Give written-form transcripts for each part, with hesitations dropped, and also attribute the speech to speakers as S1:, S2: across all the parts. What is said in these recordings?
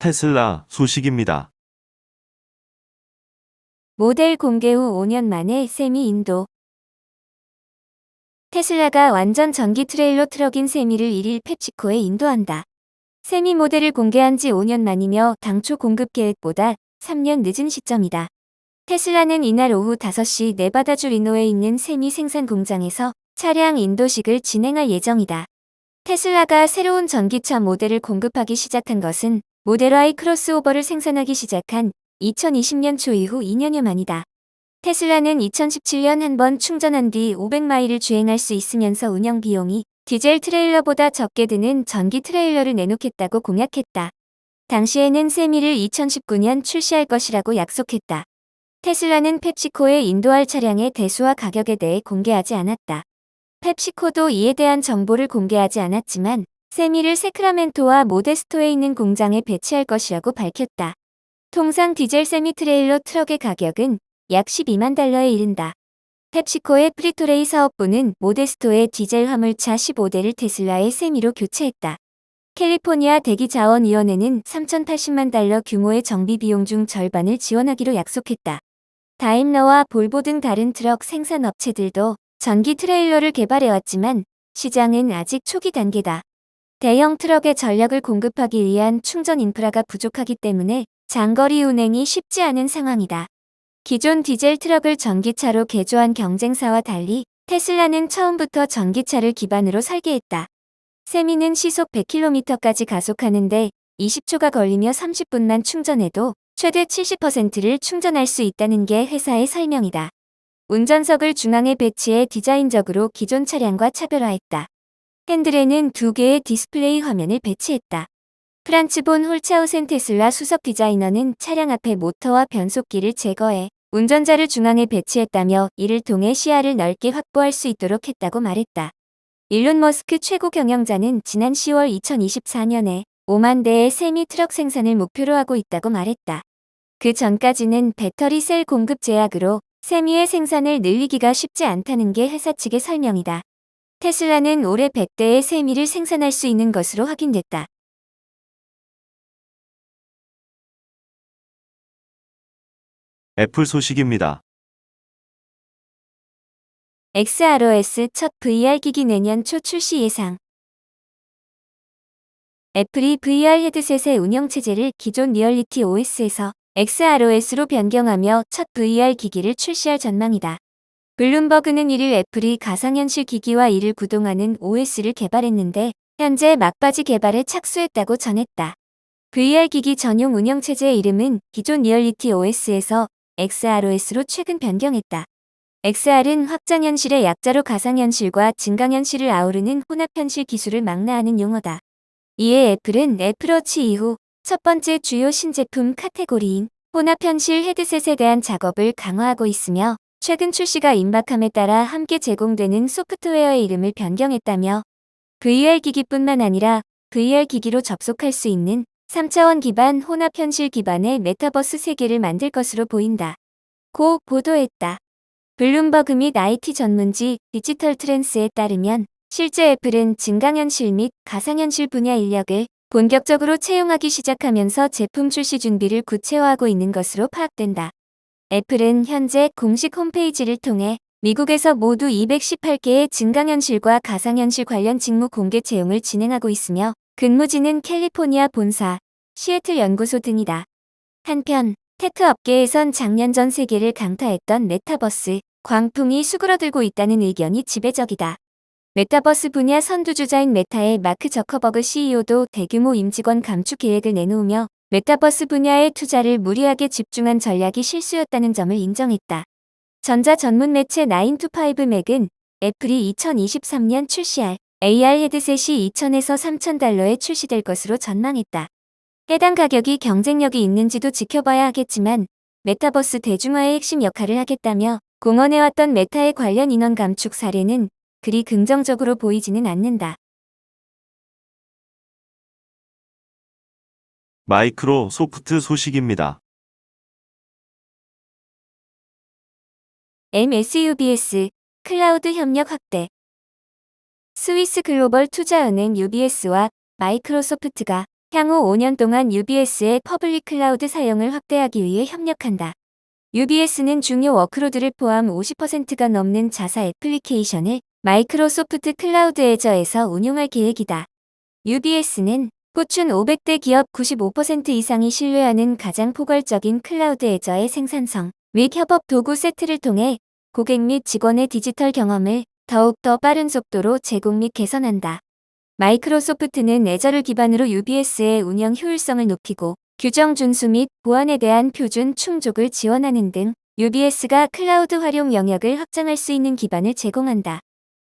S1: 테슬라 소식입니다.
S2: 모델 공개 후 5년 만에 세미 인도. 테슬라가 완전 전기 트레일러 트럭인 세미를 1일 펩시코에 인도한다. 세미 모델을 공개한 지 5년 만이며 당초 공급 계획보다 3년 늦은 시점이다. 테슬라는 이날 오후 5시 네바다주 리노에 있는 세미 생산 공장에서 차량 인도식을 진행할 예정이다. 테슬라가 새로운 전기차 모델을 공급하기 시작한 것은 모델 Y 크로스오버를 생산하기 시작한 2020년 초 이후 2년여 만이다. 테슬라는 2017년 한 번 충전한 뒤 500마일을 주행할 수 있으면서 운영 비용이 디젤 트레일러보다 적게 드는 전기 트레일러를 내놓겠다고 공약했다. 당시에는 세미를 2019년 출시할 것이라고 약속했다. 테슬라는 펩시코에 인도할 차량의 대수와 가격에 대해 공개하지 않았다. 펩시코도 이에 대한 정보를 공개하지 않았지만 세미를 세크라멘토와 모데스토에 있는 공장에 배치할 것이라고 밝혔다. 통상 디젤 세미 트레일러 트럭의 가격은 약 12만 달러에 이른다. 펩시코의 프리토레이 사업부는 모데스토의 디젤 화물차 15대를 테슬라의 세미로 교체했다. 캘리포니아 대기자원위원회는 3,080만 달러 규모의 정비 비용 중 절반을 지원하기로 약속했다. 다임러와 볼보 등 다른 트럭 생산 업체들도 전기 트레일러를 개발해왔지만 시장은 아직 초기 단계다. 대형 트럭의 전력을 공급하기 위한 충전 인프라가 부족하기 때문에 장거리 운행이 쉽지 않은 상황이다. 기존 디젤 트럭을 전기차로 개조한 경쟁사와 달리 테슬라는 처음부터 전기차를 기반으로 설계했다. 세미는 시속 100km까지 가속하는데 20초가 걸리며 30분만 충전해도 최대 70%를 충전할 수 있다는 게 회사의 설명이다. 운전석을 중앙에 배치해 디자인적으로 기존 차량과 차별화했다. 핸들에는 2개의 디스플레이 화면을 배치했다. 프란츠 본 홀차우센 테슬라 수석 디자이너는 차량 앞에 모터와 변속기를 제거해 운전자를 중앙에 배치했다며 이를 통해 시야를 넓게 확보할 수 있도록 했다고 말했다. 일론 머스크 최고 경영자는 지난 10월 2024년에 5만 대의 세미 트럭 생산을 목표로 하고 있다고 말했다. 그 전까지는 배터리 셀 공급 제약으로 세미의 생산을 늘리기가 쉽지 않다는 게 회사 측의 설명이다. 테슬라는 올해 100대의 세미를 생산할 수 있는 것으로 확인됐다.
S1: 애플 소식입니다.
S2: XROS 첫 VR 기기 내년 초 출시 예상. 애플이 VR 헤드셋의 운영체제를 기존 리얼리티 OS에서 XROS로 변경하며 첫 VR 기기를 출시할 전망이다. 블룸버그는 1일 애플이 가상현실 기기와 이를 구동하는 OS를 개발했는데 현재 막바지 개발에 착수했다고 전했다. VR 기기 전용 운영체제의 이름은 기존 리얼리티 OS에서 XROS로 최근 변경했다. XR은 확장현실의 약자로 가상현실과 증강현실을 아우르는 혼합현실 기술을 망라하는 용어다. 이에 애플은 애플워치 이후 첫 번째 주요 신제품 카테고리인 혼합현실 헤드셋에 대한 작업을 강화하고 있으며 최근 출시가 임박함에 따라 함께 제공되는 소프트웨어의 이름을 변경했다며 VR 기기뿐만 아니라 VR 기기로 접속할 수 있는 3차원 기반 혼합현실 기반의 메타버스 세계를 만들 것으로 보인다. 고 보도했다. 블룸버그 및 IT 전문지 디지털 트랜스에 따르면 실제 애플은 증강현실 및 가상현실 분야 인력을 본격적으로 채용하기 시작하면서 제품 출시 준비를 구체화하고 있는 것으로 파악된다. 애플은 현재 공식 홈페이지를 통해 미국에서 모두 218개의 증강현실과 가상현실 관련 직무 공개 채용을 진행하고 있으며 근무지는 캘리포니아 본사, 시애틀 연구소 등이다. 한편 테크 업계에선 작년 전 세계를 강타했던 메타버스, 광풍이 수그러들고 있다는 의견이 지배적이다. 메타버스 분야 선두주자인 메타의 마크 저커버그 CEO도 대규모 임직원 감축 계획을 내놓으며 메타버스 분야의 투자를 무리하게 집중한 전략이 실수였다는 점을 인정했다. 전자 전문 매체 9to5맥은 애플이 2023년 출시할 AR 헤드셋이 2,000에서 3,000달러에 출시될 것으로 전망했다. 해당 가격이 경쟁력이 있는지도 지켜봐야 하겠지만 메타버스 대중화의 핵심 역할을 하겠다며 공언해왔던 메타의 관련 인원 감축 사례는 그리 긍정적으로 보이지는 않는다.
S1: 마이크로소프트 소식입니다.
S2: MSUBS 클라우드 협력 확대. 스위스 글로벌 투자은행 UBS와 마이크로소프트가 향후 5년 동안 UBS의 퍼블릭 클라우드 사용을 확대하기 위해 협력한다. UBS는 중요 워크로드를 포함 50%가 넘는 자사 애플리케이션을 마이크로소프트 클라우드 애저에서 운용할 계획이다. UBS는 포춘 500대 기업 95% 이상이 신뢰하는 가장 포괄적인 클라우드 애저의 생산성 및 협업 도구 세트를 통해 고객 및 직원의 디지털 경험을 더욱 더 빠른 속도로 제공 및 개선한다. 마이크로소프트는 애저를 기반으로 UBS의 운영 효율성을 높이고 규정 준수 및 보안에 대한 표준 충족을 지원하는 등 UBS가 클라우드 활용 영역을 확장할 수 있는 기반을 제공한다.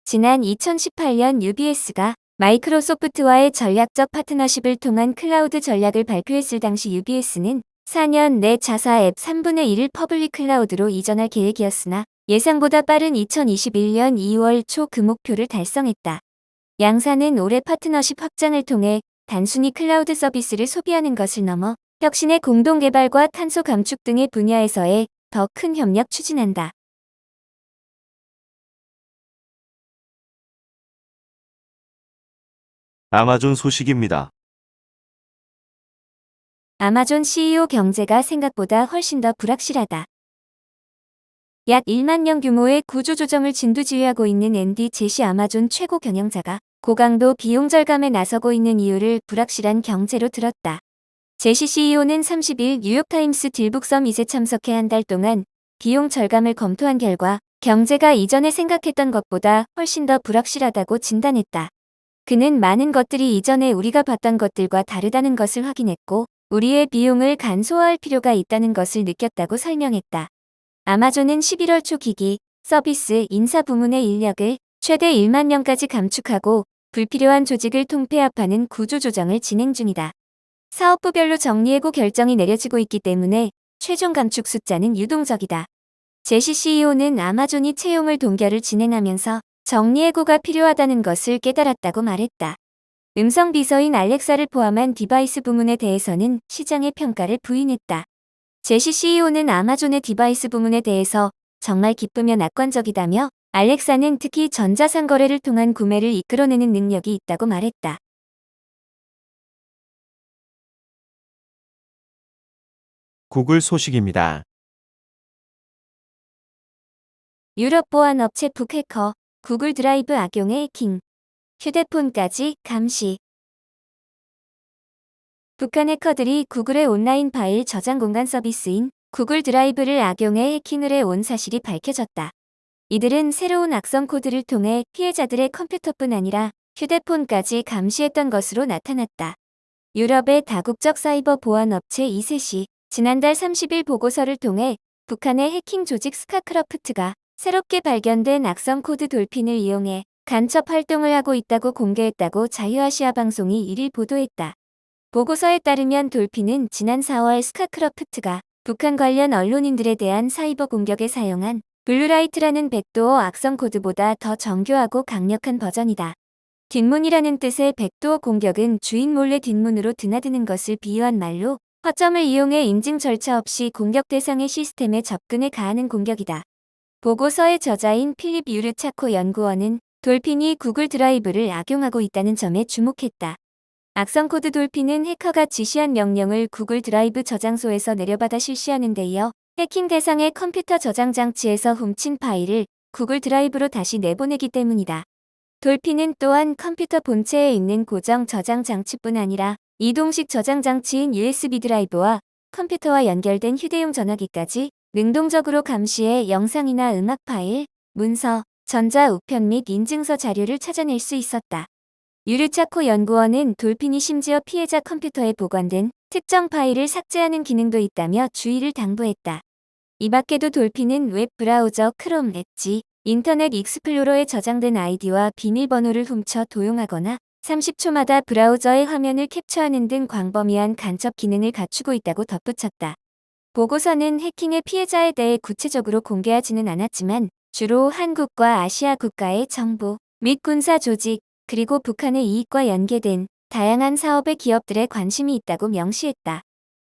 S2: 지난 2018년 UBS가 마이크로소프트와의 전략적 파트너십을 통한 클라우드 전략을 발표했을 당시 UBS는 4년 내 자사 앱 3분의 1을 퍼블릭 클라우드로 이전할 계획이었으나 예상보다 빠른 2021년 2월 초 그 목표를 달성했다. 양사는 올해 파트너십 확장을 통해 단순히 클라우드 서비스를 소비하는 것을 넘어 혁신의 공동 개발과 탄소 감축 등의 분야에서의 더 큰 협력 추진한다.
S1: 아마존 소식입니다.
S2: 아마존 CEO 경제가 생각보다 훨씬 더 불확실하다. 약 1만 명 규모의 구조조정을 진두지휘하고 있는 앤디 제시 아마존 최고 경영자가 고강도 비용 절감에 나서고 있는 이유를 불확실한 경제로 들었다. 제시 CEO는 30일 뉴욕타임스 딜북 서밋에 참석해 한 달 동안 비용 절감을 검토한 결과 경제가 이전에 생각했던 것보다 훨씬 더 불확실하다고 진단했다. 그는 많은 것들이 이전에 우리가 봤던 것들과 다르다는 것을 확인했고 우리의 비용을 간소화할 필요가 있다는 것을 느꼈다고 설명했다. 아마존은 11월 초 기기, 서비스, 인사 부문의 인력을 최대 1만 명까지 감축하고 불필요한 조직을 통폐합하는 구조조정을 진행 중이다. 사업부별로 정리해고 결정이 내려지고 있기 때문에 최종 감축 숫자는 유동적이다. 제시 CEO는 아마존이 채용을 동결을 진행하면서 정리해고가 필요하다는 것을 깨달았다고 말했다. 음성 비서인 알렉사를 포함한 디바이스 부문에 대해서는 시장의 평가를 부인했다. 제시 CEO는 아마존의 디바이스 부문에 대해서 정말 기쁘며 낙관적이다며 알렉사는 특히 전자상거래를 통한 구매를 이끌어내는 능력이 있다고 말했다.
S3: 구글 소식입니다.
S2: 유럽 보안업체 북해커, 구글 드라이브 악용의 해킹, 휴대폰까지 감시. 북한 해커들이 구글의 온라인 파일 저장 공간 서비스인 구글 드라이브를 악용해 해킹을 해온 사실이 밝혀졌다. 이들은 새로운 악성 코드를 통해 피해자들의 컴퓨터뿐 아니라 휴대폰까지 감시했던 것으로 나타났다. 유럽의 다국적 사이버 보안업체 이셋이 지난달 30일 보고서를 통해 북한의 해킹 조직 스카크러프트가 새롭게 발견된 악성 코드 돌핀을 이용해 간첩 활동을 하고 있다고 공개했다고 자유아시아 방송이 1일 보도했다. 보고서에 따르면 돌핀은 지난 4월 스카크러프트가 북한 관련 언론인들에 대한 사이버 공격에 사용한 블루라이트라는 백도어 악성 코드보다 더 정교하고 강력한 버전이다. 뒷문이라는 뜻의 백도어 공격은 주인 몰래 뒷문으로 드나드는 것을 비유한 말로 허점을 이용해 인증 절차 없이 공격 대상의 시스템에 접근해 가하는 공격이다. 보고서의 저자인 필립 유르차코 연구원은 돌핀이 구글 드라이브를 악용하고 있다는 점에 주목했다. 악성 코드 돌핀은 해커가 지시한 명령을 구글 드라이브 저장소에서 내려받아 실시하는 데 이어 해킹 대상의 컴퓨터 저장 장치에서 훔친 파일을 구글 드라이브로 다시 내보내기 때문이다. 돌핀은 또한 컴퓨터 본체에 있는 고정 저장 장치뿐 아니라 이동식 저장 장치인 USB 드라이브와 컴퓨터와 연결된 휴대용 전화기까지 능동적으로 감시해 영상이나 음악 파일, 문서, 전자 우편 및 인증서 자료를 찾아낼 수 있었다. 유르차코 연구원은 돌핀이 심지어 피해자 컴퓨터에 보관된 특정 파일을 삭제하는 기능도 있다며 주의를 당부했다. 이 밖에도 돌핀은 웹 브라우저 크롬 엣지, 인터넷 익스플로러에 저장된 아이디와 비밀번호를 훔쳐 도용하거나 30초마다 브라우저의 화면을 캡처하는 등 광범위한 간첩 기능을 갖추고 있다고 덧붙였다. 보고서는 해킹의 피해자에 대해 구체적으로 공개하지는 않았지만 주로 한국과 아시아 국가의 정보 및 군사 조직 그리고 북한의 이익과 연계된 다양한 사업의 기업들에 관심이 있다고 명시했다.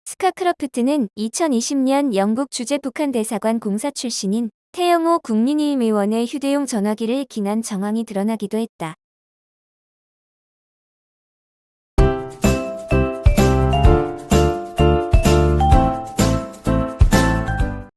S2: 스카크러프트는 2020년 영국 주재 북한 대사관 공사 출신인 태영호 국민의힘 의원의 휴대용 전화기를 해킹한 정황이 드러나기도 했다.